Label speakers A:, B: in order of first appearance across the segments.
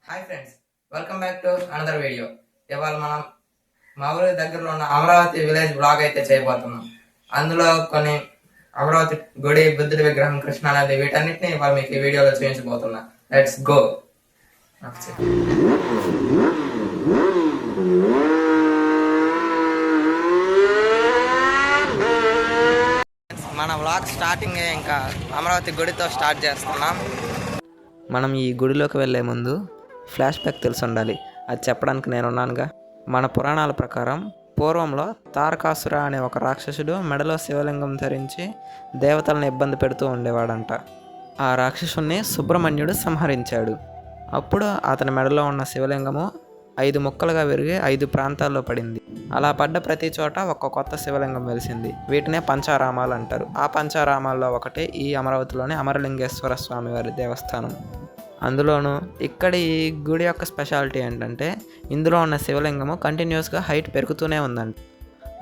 A: Hi friends, welcome back to another video. ఇవాళ మనం మా ఊరి దగ్గరలో ఉన్న అమరావతి విలేజ్ బ్లాగ్ అయితే చేయబోతున్నాం. అందులో కొన్ని అమరావతి గుడి, బుద్ధుడి విగ్రహం, కృష్ణానది, వీటన్నిటిని ఇవాళ మీకు ఈ వీడియోలో చూపించబోతున్నా. Let's go. మన బ్లాగ్ స్టార్టింగ్ ఇంకా అమరావతి గుడితో స్టార్ట్ చేస్తున్నాం. మనం ఈ గుడిలోకి వెళ్ళే ముందు ఫ్లాష్ బ్యాక్ తెలిసి ఉండాలి. అది చెప్పడానికి నేనున్నానుగా. మన పురాణాల ప్రకారం పూర్వంలో తారకాసుర అనే ఒక రాక్షసుడు మెడలో శివలింగం ధరించి దేవతలను ఇబ్బంది పెడుతూ ఉండేవాడంట. ఆ రాక్షసుని సుబ్రహ్మణ్యుడు సంహరించాడు. అప్పుడు అతని మెడలో ఉన్న శివలింగము 5 ముక్కలుగా విరిగి 5 ప్రాంతాల్లో పడింది. అలా పడ్డ ప్రతి చోట ఒక కొత్త శివలింగం వెలిసింది. వీటినే పంచారామాలు అంటారు. ఆ పంచారామాల్లో ఒకటి ఈ అమరావతిలోని అమరలింగేశ్వర స్వామి వారి దేవస్థానం. అందులోనూ ఇక్కడ ఈ గుడి యొక్క స్పెషాలిటీ ఏంటంటే ఇందులో ఉన్న శివలింగము కంటిన్యూస్గా హైట్ పెరుగుతూనే ఉందంట.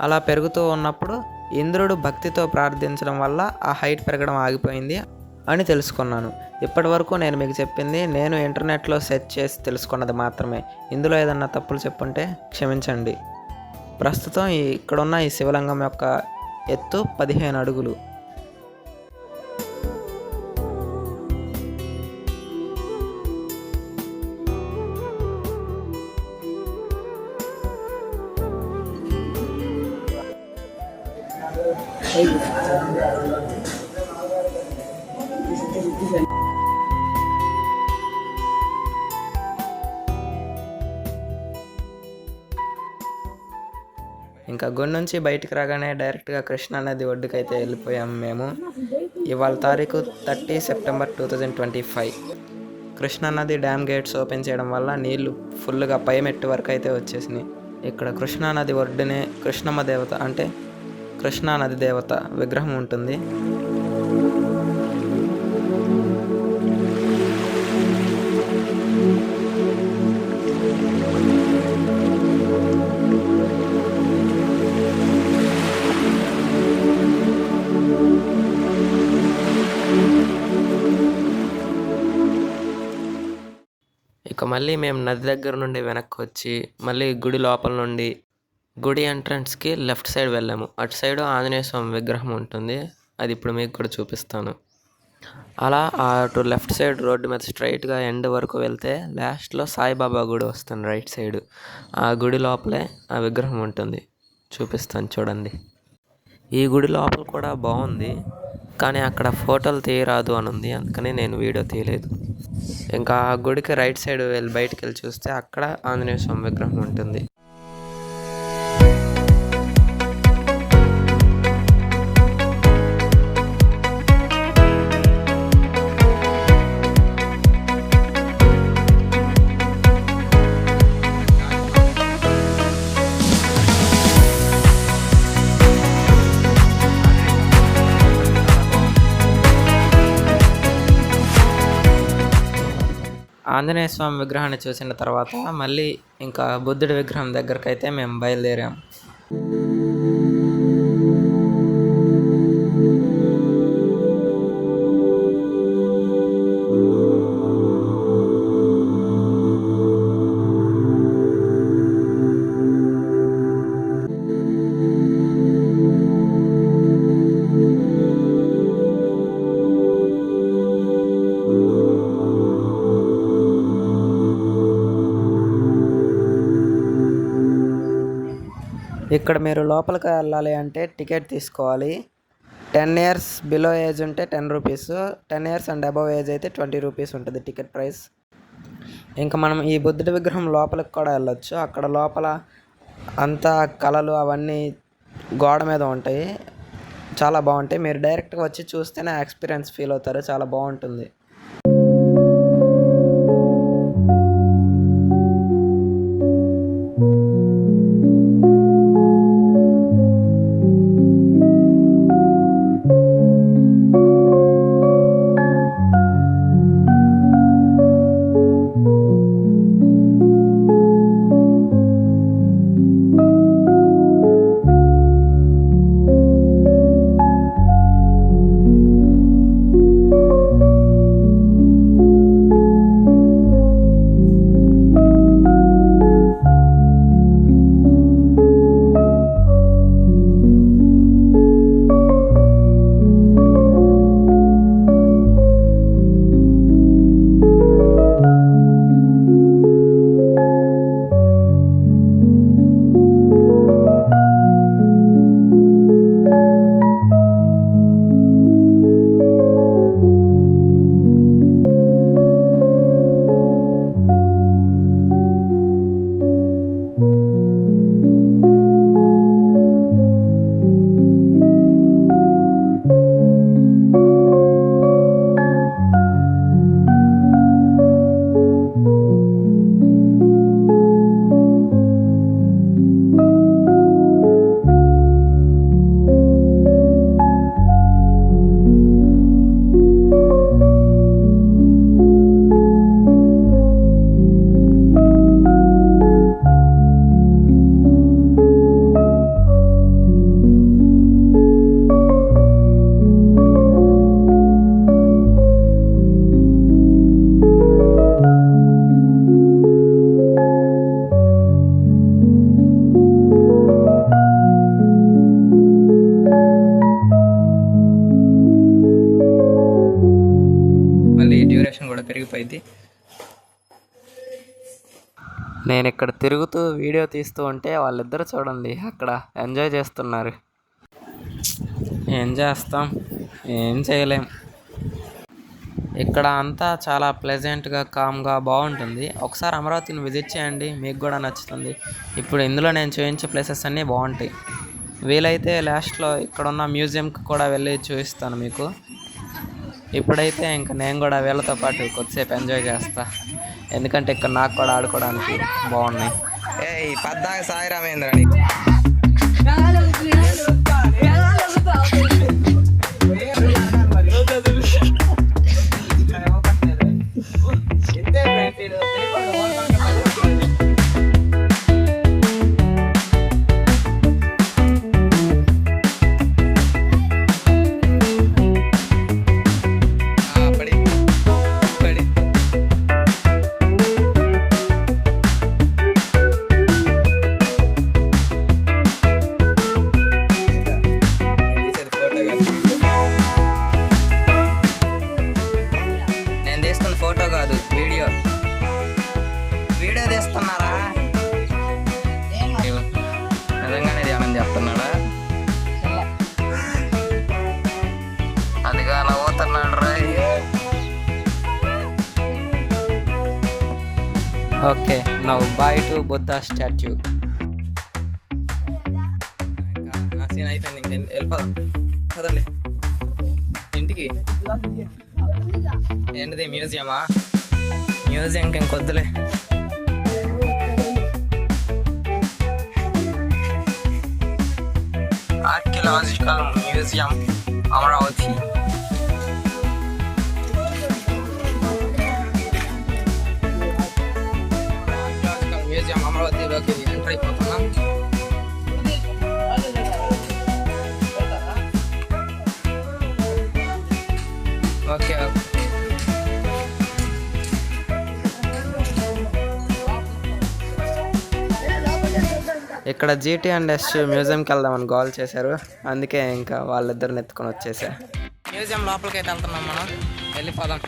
A: అలా పెరుగుతూ ఉన్నప్పుడు ఇంద్రుడు భక్తితో ప్రార్థించడం వల్ల ఆ హైట్ పెరగడం ఆగిపోయింది అని తెలుసుకున్నాను. ఇప్పటి వరకు నేను మీకు చెప్పింది నేను ఇంటర్నెట్లో సెర్చ్ చేసి తెలుసుకున్నది మాత్రమే. ఇందులో ఏదన్నా తప్పులు చెప్పుంటే క్షమించండి. ప్రస్తుతం ఇక్కడున్న ఈ శివలింగం యొక్క ఎత్తు 15 అడుగులు. ఇంకా గుడి నుంచి బయటికి రాగానే డైరెక్ట్గా కృష్ణానది ఒడ్డుకైతే వెళ్ళిపోయాము మేము. ఇవాళ తారీఖు 30 సెప్టెంబర్ 2025. కృష్ణానది డ్యామ్ గేట్స్ ఓపెన్ చేయడం వల్ల నీళ్లు ఫుల్గా పై మెట్టు వరకు అయితే వచ్చేసినాయి. ఇక్కడ కృష్ణానది ఒడ్డునే కృష్ణమ్మ దేవత అంటే కృష్ణానది దేవత విగ్రహం ఉంటుంది. ఇక మళ్ళీ మేము నది దగ్గర నుండి వెనక్కి వచ్చి మళ్ళీ గుడి లోపల నుండి గుడి ఎంట్రన్స్కి లెఫ్ట్ సైడ్ వెళ్ళాము. అటు సైడ్ ఆంజనేయ స్వామి విగ్రహం ఉంటుంది. అది ఇప్పుడు మీకు కూడా చూపిస్తాను. అలా అటు లెఫ్ట్ సైడ్ రోడ్డు మీద స్ట్రైట్గా ఎండ్ వరకు వెళ్తే లాస్ట్లో సాయిబాబా గుడి వస్తుంది రైట్ సైడ్. ఆ గుడి లోపలే ఆ విగ్రహం ఉంటుంది. చూపిస్తాను చూడండి. ఈ గుడి లోపల కూడా బాగుంది, కానీ అక్కడ ఫోటోలు తీయరాదు అని ఉంది. అందుకని నేను వీడియో తీయలేదు. ఇంకా ఆ గుడికి రైట్ సైడ్ బయటికి వెళ్ళి చూస్తే అక్కడ ఆంజనేయ స్వామి విగ్రహం ఉంటుంది. ఆంజనేయ స్వామి విగ్రహాన్ని చూసిన తర్వాత మళ్ళీ ఇంకా బుద్ధుడి విగ్రహం దగ్గరకు అయితే మేము బయలుదేరాం. ఇక్కడ మీరు లోపలికి వెళ్ళాలి అంటే టికెట్ తీసుకోవాలి. 10 years బిలో ఏజ్ ఉంటే 10 rupees, 10 years and above age అయితే 20 రూపీస్ ఉంటుంది టికెట్ ప్రైస్. ఇంకా మనం ఈ బుద్ధుడి విగ్రహం లోపలికి కూడా వెళ్ళొచ్చు. అక్కడ లోపల అంతా కళలు అవన్నీ గోడ మీద ఉంటాయి, చాలా బాగుంటాయి. మీరు డైరెక్ట్గా వచ్చి చూస్తేనే ఎక్స్పీరియన్స్ ఫీల్ అవుతారు, చాలా బాగుంటుంది. నేను ఇక్కడ తిరుగుతూ వీడియో తీస్తూ ఉంటే వాళ్ళిద్దరు చూడండి అక్కడ ఎంజాయ్ చేస్తున్నారు. ఏం చేస్తాం, ఏం చేయలేం. ఇక్కడ అంతా చాలా ప్లెజెంట్గా, కామ్గా బాగుంటుంది. ఒకసారి అమరావతిని విజిట్ చేయండి, మీకు కూడా నచ్చుతుంది. ఇప్పుడు ఇందులో నేను చూపించే ప్లేసెస్ అన్నీ బాగుంటాయి. వీలైతే లాస్ట్లో ఇక్కడున్న మ్యూజియంకి కూడా వెళ్ళి చూపిస్తాను మీకు. ఇప్పుడైతే ఇంకా నేను కూడా వీళ్ళతో పాటు కొద్దిసేపు ఎంజాయ్ చేస్తా, ఎందుకంటే ఇక్కడ నాకు కూడా ఆడుకోవడానికి బాగున్నాయి. పద్దాక సాయి రామేంద్ర ఫోటో కాదు, వీడియో తీస్తున్నారా? నిజంగానే ధ్యానం చేస్తున్నాడా? అదిగా నవ్వుతున్నాడు రా. Okay, now bye to Buddha statue. నా సీన్ అయిపోయింది, వెళ్ళిపోదాం కదండి ఇంటికి. ఏంటిది, మ్యూజియమా? మ్యూజియంకి ఇంకొద్దులే. Archaeological museum Amaravati. Archaeological museum అమరావతిలోకి ఎంటర్ అయిపోతున్నాం. ఓకే, ఇక్కడ GT&S మ్యూజియంకి వెళ్దామని కాల్ చేశారు, అందుకే ఇంకా వాళ్ళిద్దరిని ఎత్తుకొని వచ్చేసా. మ్యూజియం లోపలికి అయితే వెళ్తున్నాం, మనం వెళ్ళిపోదాం.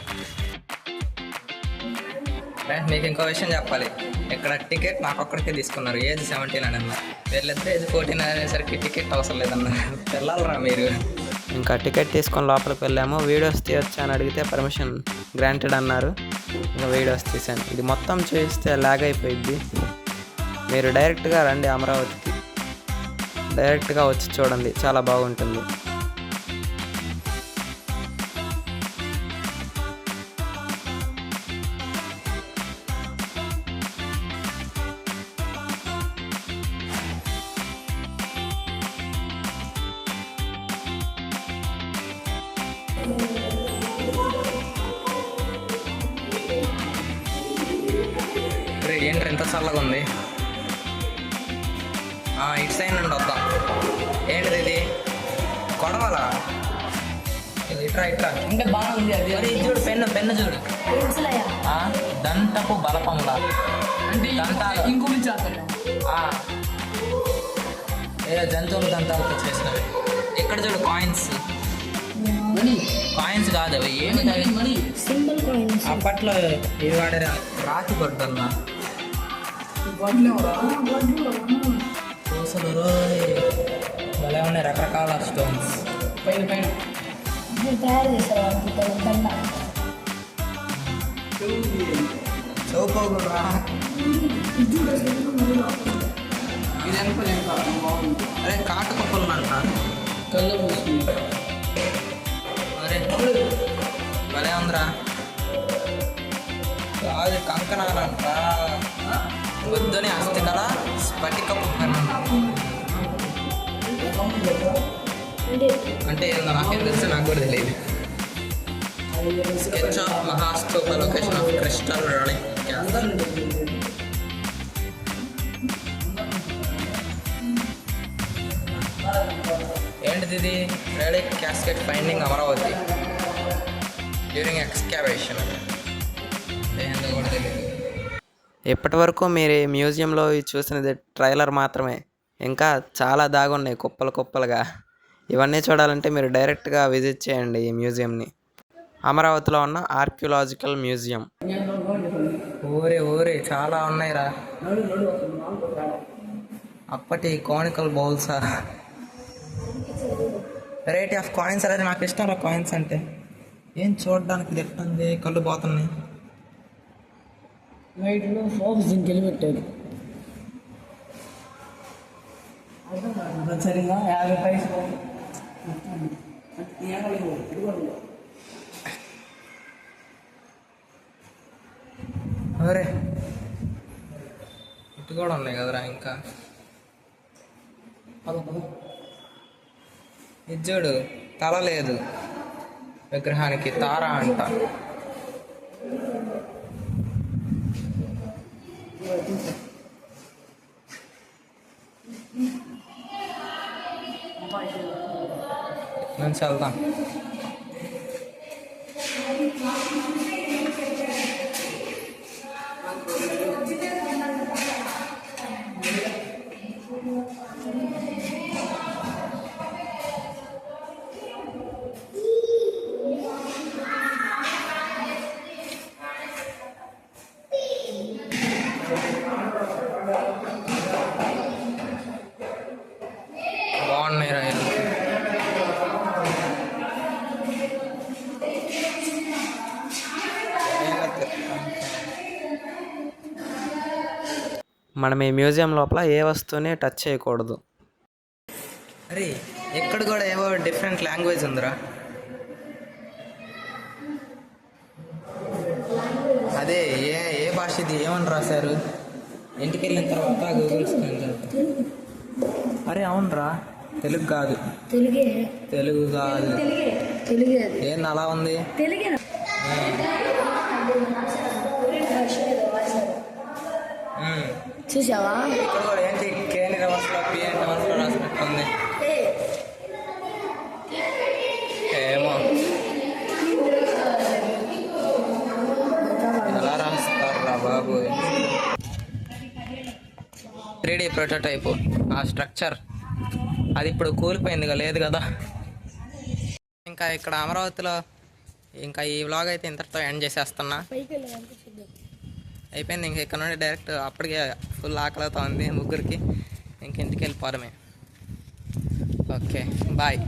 A: మీకు ఇంకో విషయం చెప్పాలి, ఇక్కడ టికెట్ నాకు ఒక్కడికే తీసుకున్నారు. ఏజ్ 17 అని అన్నారు, వీళ్ళిద్దరు ఏజ్ 14 అనేసరికి టికెట్ అవసరం లేదన్నారు. వెళ్ళాలరా మీరు. ఇంకా టికెట్ తీసుకొని లోపలికి వెళ్ళాము. వీడియోస్ తీయొచ్చా అని అడిగితే పర్మిషన్ గ్రాంటెడ్ అన్నారు. ఇంకా వీడియోస్ తీసాను. ఇది మొత్తం చూస్తే లాగ్ అయిపోయింది. మీరు డైరెక్ట్గా రండి అమరావతికి, డైరెక్ట్గా వచ్చి చూడండి, చాలా బాగుంటుంది. ఏంటి ఎంత చల్లగా ఉంది. ఇటు సైడ్ నుండి వద్దాం. ఏంటిది ఇది, కొడవలా? ఇట్రా ఇంకా బాగుంది. అది మరి చూడు, పెన్ను చూడు, దంతపు బలపంలా ఏదో జంతువుల దంతాలతో చేసినవి. ఇక్కడ చూడు, కాయిన్స్ కాదు అవి, ఏమి అప్పట్లో ఇవి వాడే రాతి గొడ్డల్లా పూసలు భలే ఉన్నాయి, రకరకాల స్టోన్స్ పైన చౌకోగురా. అరే కాటుకొప్పలు అంట, అరే భలే ఉందిరా. అది కంకణాలంట, బుద్ధుని అస్థికల స్ఫటికపు అంటే ఏందో నాకేం తెలుసు, నాకు కూడా తెలియదు. Sketch of Mahastupa location of crystal relic casket. ఏంటిది ఇది, relic casket finding Amaravati during excavation. ఏందో కూడా తెలియదు. ఇప్పటి వరకు మీరు ఈ మ్యూజియంలో చూసినది ట్రైలర్ మాత్రమే, ఇంకా చాలా దాగున్నాయి కుప్పలుగా. ఇవన్నీ చూడాలంటే మీరు డైరెక్ట్గా విజిట్ చేయండి ఈ మ్యూజియంని. అమరావతిలో ఉన్న ఆర్కియలాజికల్ మ్యూజియం. ఓరే చాలా ఉన్నాయిరా. అప్పటి కోనికల్ బౌల్సా. వెరైటీ ఆఫ్ కాయిన్స్ అనేది నాకు ఇష్టం రా. కాయిన్స్ అంటే ఏం చూడడానికి తిట్టండి, కళ్ళు పోతున్నాయి.
B: నైట్లో ఫోక్స్ దీనికి వెళ్ళి పెట్టాడు. సరిగా 50 పైసలు.
A: అరే ఇటు కూడా ఉన్నాయి కదరా. ఇంకా ఇది చూడు, తల లేదు విగ్రహానికి, తార అంట. నుంచి వెళ్దాం. బాగున్నాయి రైలు. మనం ఈ మ్యూజియం లోపల ఏ వస్తువుని టచ్ చేయకూడదు. అరే ఇక్కడ కూడా ఏవో డిఫరెంట్ లాంగ్వేజ్ ఉందిరా. అదే ఏ భాష ఇది, ఏమని రాశారు? ఇంటికి వెళ్ళిన తర్వాత గూగుల్ స్కాన్ చేద్దాం. అరే అవునరా, తెలుగు కాదు. తెలుగు కాదు. ఏంది అలా ఉంది?
B: చూసావా?
A: ఇక్కడ కూడా ఏంటి కేని రివర్స్లో పిఎన్ రివర్స్లో రాసినట్టుంది. ఏమో ఎలా రాస్తారా బాబు. 3D ప్రోటోటైపు ఆ స్ట్రక్చర్ అది ఇప్పుడు కూలిపోయిందిగా, లేదు కదా. ఇంకా ఇక్కడ అమరావతిలో ఇంకా ఈ వ్లాగ్ అయితే ఇంతటితో ఎండ్ చేసేస్తున్నా. అయిపోయింది. ఇంక ఇక్కడ నుండి డైరెక్ట్ అప్పటికే ఫుల్ ఆకలి అవుతా ఉంది ముగ్గురికి. ఇంక ఇంటికి వెళ్ళిపోవడమే. Okay bye.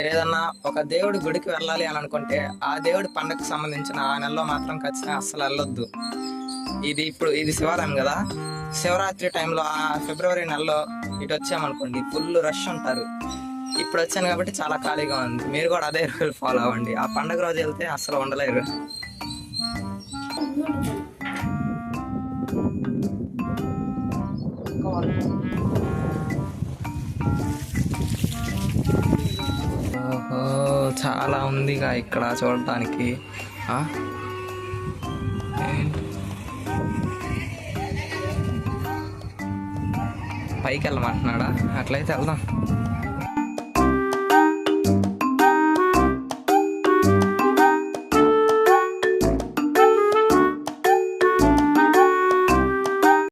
A: ఏదన్నా ఒక దేవుడి గుడికి వెళ్ళాలి అని అనుకుంటే ఆ దేవుడి పండగకు సంబంధించిన ఆ నెలలో మాత్రం ఖచ్చితంగా అస్సలు వెళ్ళొద్దు. ఇది శివాలయం కదా, శివరాత్రి టైంలో ఆ ఫిబ్రవరి నెలలో ఇటు వచ్చామనుకోండి ఫుల్ రష్ ఉంటారు. ఇప్పుడు వచ్చాను కాబట్టి చాలా ఖాళీగా ఉంది. మీరు కూడా అదే రూల్ ఫాలో అవ్వండి. ఆ పండగ రోజు వెళ్తే అస్సలు ఉండలేరు. ఓహో చాలా ఉందిగా ఇక్కడ చూడటానికి. పైకి వెళ్ళమంటున్నాడా? అట్లయితే వెళ్దాం.